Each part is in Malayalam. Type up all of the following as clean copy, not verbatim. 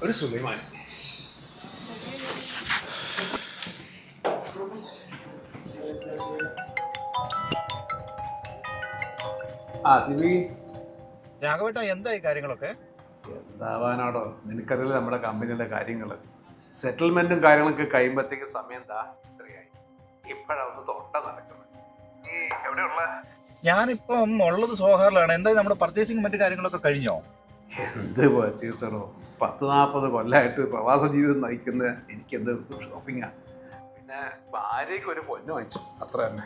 ഒരു സുലൈമാൻ. സിബി, രാഘവേട്ട എന്തായി കാര്യങ്ങളൊക്കെ? എന്താവാനാടോ, നിനക്കറിയില്ല നമ്മുടെ കമ്പനിയുടെ കാര്യങ്ങൾ. സെറ്റിൽമെന്റും കാര്യങ്ങളൊക്കെ കഴിയുമ്പോഴത്തേക്ക് സമയം ഇത്രയായി. ഇപ്പോഴൊന്ന് തൊണ്ട നടക്കുന്നത്. നീ എവിടെയുള്ള? ഞാനിപ്പം ഉള്ളത് സോഹാറിലാണ്. എന്തായാലും നമ്മുടെ പർച്ചേസിങ് മറ്റു കാര്യങ്ങളൊക്കെ കഴിഞ്ഞോ? എന്ത് പർച്ചേസറോ, 40-40 കൊല്ലമായിട്ട് പ്രവാസ ജീവിതം നയിക്കുന്ന എനിക്കെന്ത് ഷോപ്പിങ്ങാ. പിന്നെ ഭാര്യയ്ക്ക് ഒരു പൊന്നു വാങ്ങിച്ചു, അത്ര തന്നെ.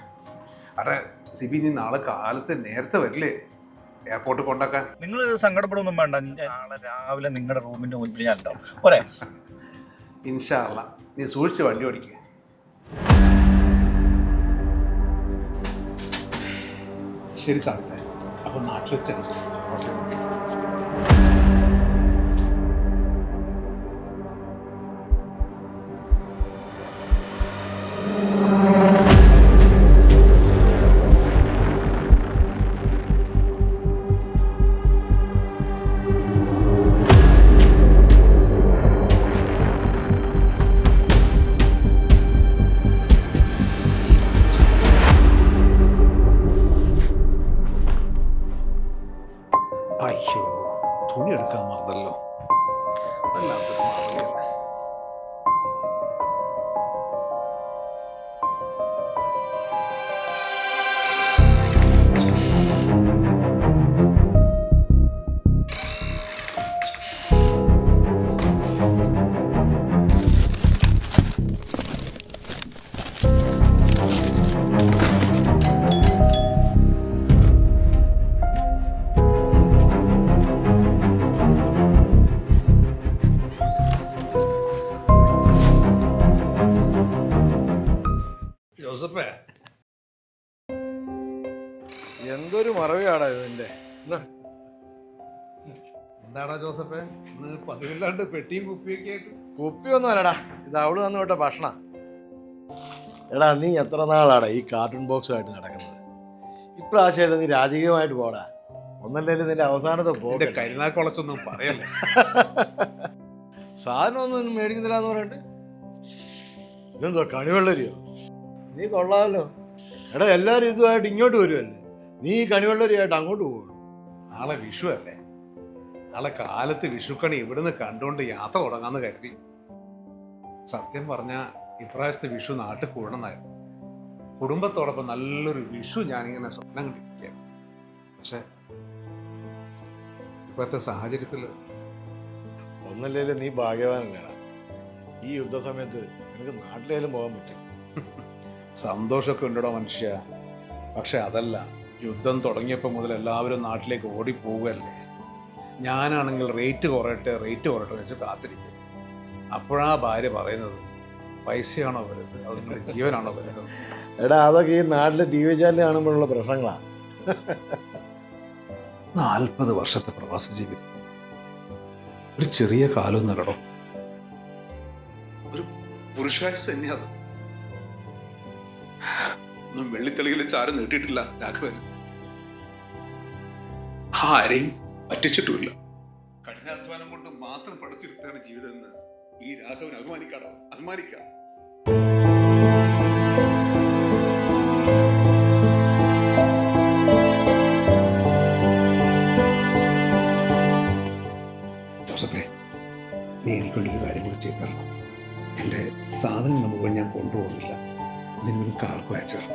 അതെ സിബി, നീ നാളെ കാലത്ത് നേരത്തെ വരില്ലേ എയർപോർട്ടിൽ കൊണ്ടാക്കാൻ? നിങ്ങൾ സങ്കടപ്പെടുമൊന്നും വേണ്ട. നാളെ രാവിലെ നിങ്ങളുടെ റൂമിന്റെ മുൻപിൽ ഞാൻ ഉണ്ടാവും. പോരെ? ഇൻഷാ അല്ലാ. നീ സൂക്ഷിച്ച് വണ്ടി ഓടിക്കുക. ശരി സാധിക്ക, അപ്പം നാട്ടിൽ വെച്ചാൽ അയ്യോ, തുണി എടുക്കാൻ മറന്നല്ലോ. വല്ലാത്തൊരു മറവിയാണ്. ജോസഫേ, എന്തൊരു മറവിയാടാ ഇതിന്റെ. എന്താടാ ജോസഫേ, പതിവില്ലാണ്ട് പെട്ടിയും കുപ്പിയൊക്കെ ആയിട്ട്? കുപ്പിയൊന്നും അല്ലടാ, ഇത് അവള് തന്നു വിട്ട ഭക്ഷണ. എടാ, നീ എത്ര നാളാടാ ഈ കാർട്ടൂൺ ബോക്സുമായിട്ട് നടക്കുന്നത്? ഇപ്രാവശ്യം നീ രാജകീയമായിട്ട് പോടാ. ഒന്നല്ലേ നിന്റെ അവസാനത്തെ പോകെ. കരുനാക്കുളച്ചൊന്നും പറയല്ലേ. സാധനം ഒന്നും മേടിക്കുന്നില്ല എന്ന് പറയണ്ട്. ഇതെന്തോ കണിവെള്ളരിയോ? നീ കൊള്ളാമല്ലോ. എടാ, എല്ലാവരും ഇതുമായിട്ട് ഇങ്ങോട്ട് വരുമല്ലേ, നീ കണിവെള്ളരിയായിട്ട് അങ്ങോട്ട് പോകുള്ളൂ. നാളെ വിഷു അല്ലേ, നാളെ കാലത്ത് വിഷുക്കണി ഇവിടുന്ന് കണ്ടുകൊണ്ട് യാത്ര തുടങ്ങാന്ന് കരുതി. സത്യം പറഞ്ഞാൽ ഇപ്രാവശ്യത്തെ വിഷു നാട്ടിൽ കൂടണമെന്നായിരുന്നു. കുടുംബത്തോടൊപ്പം നല്ലൊരു വിഷു ഞാനിങ്ങനെ സ്വപ്നം കണ്ടിരിക്കുക. പക്ഷെ ഇപ്പോഴത്തെ സാഹചര്യത്തിൽ ഒന്നല്ലേ നീ ഭാഗ്യവാനല്ലേടാ. ഈ യുദ്ധ സമയത്ത് നിനക്ക് നാട്ടിലേലും പോകാൻ പറ്റും. സന്തോഷമൊക്കെ ഉണ്ടോ മനുഷ്യ. പക്ഷെ അതല്ല, യുദ്ധം തുടങ്ങിയപ്പോൾ മുതൽ എല്ലാവരും നാട്ടിലേക്ക് ഓടിപ്പോവുകയല്ലേ. ഞാനാണെങ്കിൽ റേറ്റ് കുറയട്ടെ എന്ന് വെച്ചാൽ കാത്തിരിക്കും. അപ്പോഴാ ഭാര്യ പറയുന്നത്, പൈസയാണോ വലുത്, അത് നിങ്ങളുടെ ജീവനാണോ വലുത്? എടാ, അതൊക്കെ ഈ നാട്ടിലെ ടി വി ചാനൽ കാണുമ്പോഴുള്ള പ്രശ്നങ്ങളാണ്. 40 വർഷത്തെ പ്രവാസ ജീവിതം ഒരു ചെറിയ കാലം നടടോ. ഒരു പുരുഷായുസ് തന്നെയാണ്. ഒന്നും വെള്ളിത്തെളിയിൽ ചാരം നീട്ടിയിട്ടില്ല രാഘവൻ. ആരെയും പറ്റിച്ചിട്ടുമില്ല. കഠിനാധ്വാനം കൊണ്ട് മാത്രം പടുത്തിരുത്താണ് ജീവിതം എന്ന് ഈ രാഘവൻ അഭിമാനിക്കാം. ജോസഫേ, നീ എനിക്കൊരു കാര്യം കൂടി ചെയ്തു തരണം. എൻ്റെ സാധനങ്ങൾ മുഴുവൻ ഞാൻ കൊണ്ടുപോകുന്നില്ല. ഇതിനൊരു കാർക്ക് അയച്ചാൽ,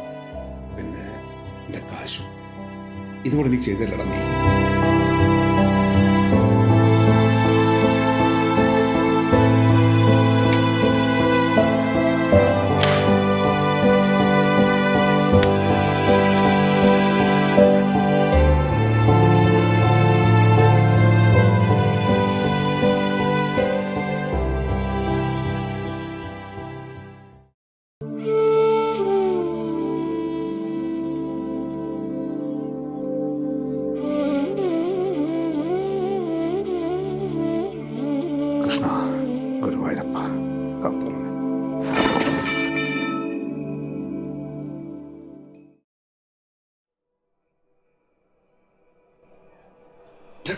പിന്നെ എൻ്റെ കാശും ഇതുകൂടെ നീ ചെയ്തു തരണം. നീ കൃഷ്ണ, ഗുരുവായൂരപ്പ കാത്തോളണേ.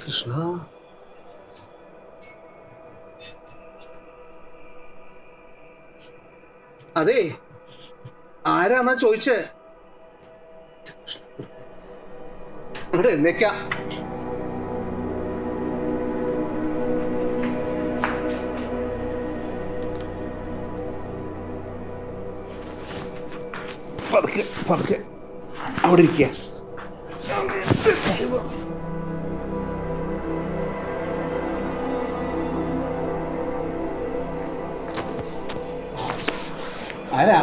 കൃഷ്ണ, അതെ, ആരാന്നാ ചോദിച്ചേ? അങ്ങോട്ട് എഴുന്നേക്കാം. പതുക്കെ പതുക്കെ അവിടെ ഇരിക്കുക. ആരാ?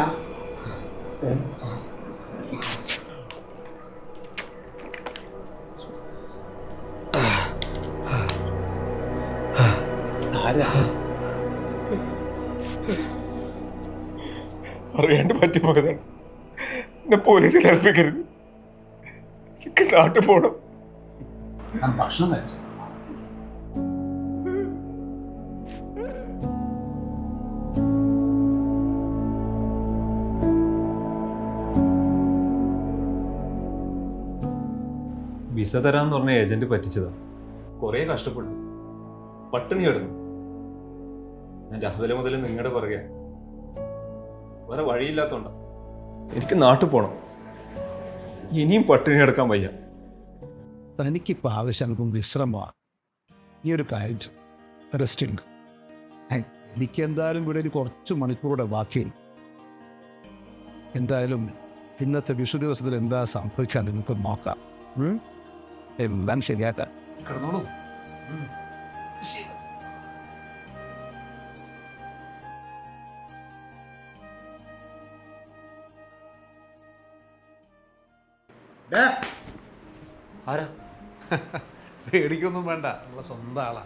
ആരാ? അറിയാണ്ട് പറ്റിപ്പോയതാണ്. എന്നെ പോലീസിൽ ഏൽപ്പിക്കരുത്. എനിക്ക് നാട്ടിൽ പോകണം. ഞാൻ ഭക്ഷണം കഴിച്ചു. വിസ തരാന്ന് പറഞ്ഞ ഏജന്റ് പറ്റിച്ചതാ. കുറെ കഷ്ടപ്പെട്ടു, പട്ടിണി കിടന്നു. ഞാൻ രാവിലെ മുതൽ നിങ്ങളുടെ പുറകെ. വേറെ വഴിയില്ലാത്തോണ്ടാ. എനിക്ക് നാട്ടിൽ പോണം. ഇനിയും പട്ടിണി കിടക്കാൻ വയ്യ. തനിക്കിപ്പോൾ ആവശ്യം അല്പം വിശ്രമമാണ്. ഈ ഒരു കാര്യം റെസ്റ്റ് ഉണ്ട്. എനിക്ക് എന്തായാലും ഇവിടെ ഒരു കുറച്ച് മണിക്കൂറുടെ ബാക്കിയുണ്ട്. എന്തായാലും ഇന്നത്തെ വിഷു ദിവസത്തിൽ എന്താ സംഭവിക്കാൻ നിങ്ങൾക്ക് നോക്കാം. എല്ലാം ശരിയാക്കാം. കിടന്നോളൂ. ആരാ? പേടിക്കൊന്നും വേണ്ട, നമ്മളെ സ്വന്തം ആളാ.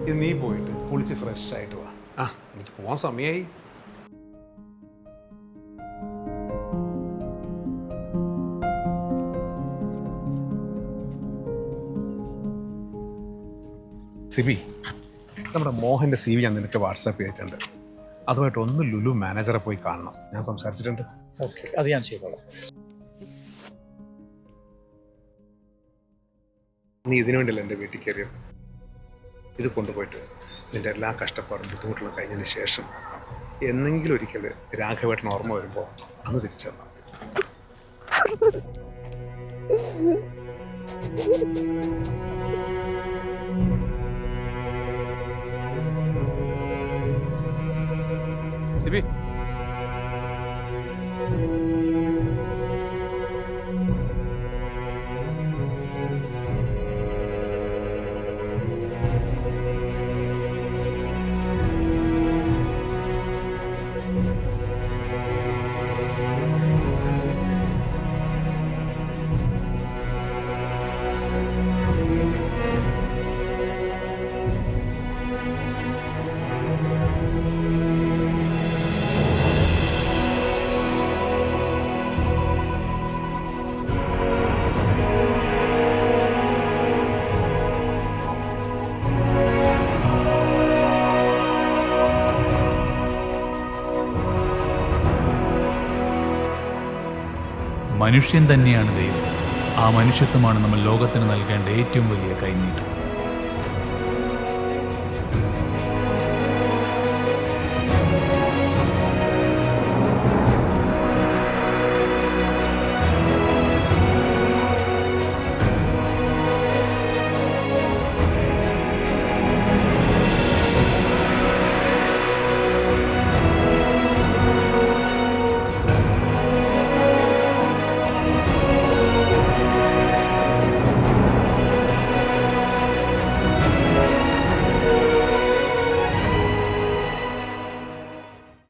ഇത് നീ പോയിട്ട് കുളിച്ച് ഫ്രഷ് ആയിട്ട് വാ. എനിക്ക് പോവാൻ സമയമായി. സിബി, നമ്മുടെ മോഹൻ്റെ CV ഞാൻ നിനക്ക് വാട്സാപ്പ് ചെയ്തിട്ടുണ്ട്. അതുമായിട്ട് ഒന്ന് ലുലു മാനേജറെ പോയി കാണണം. ഞാൻ സംസാരിച്ചിട്ടുണ്ട്. ഓക്കെ, അത് ഞാൻ ചെയ്തോളാം. നീ ഇതിനു വേണ്ടിയല്ല എൻ്റെ വീട്ടിൽ കയറിയത്. ഇത് കൊണ്ടുപോയിട്ട് നിൻ്റെ എല്ലാ കഷ്ടപ്പാടും ബുദ്ധിമുട്ടുകളും കഴിഞ്ഞതിന് ശേഷം എന്നെങ്കിലും ഒരിക്കൽ രാഘവേട്ടൻ ഓർമ്മ വരുമ്പോൾ അന്ന് തിരിച്ചു തന്നാ. സിബി, മനുഷ്യൻ തന്നെയാണ് ദൈവം. ആ മനുഷ്യത്വമാണ് നമ്മൾ ലോകത്തിന് നൽകേണ്ട ഏറ്റവും വലിയ കൈനീട്ടം.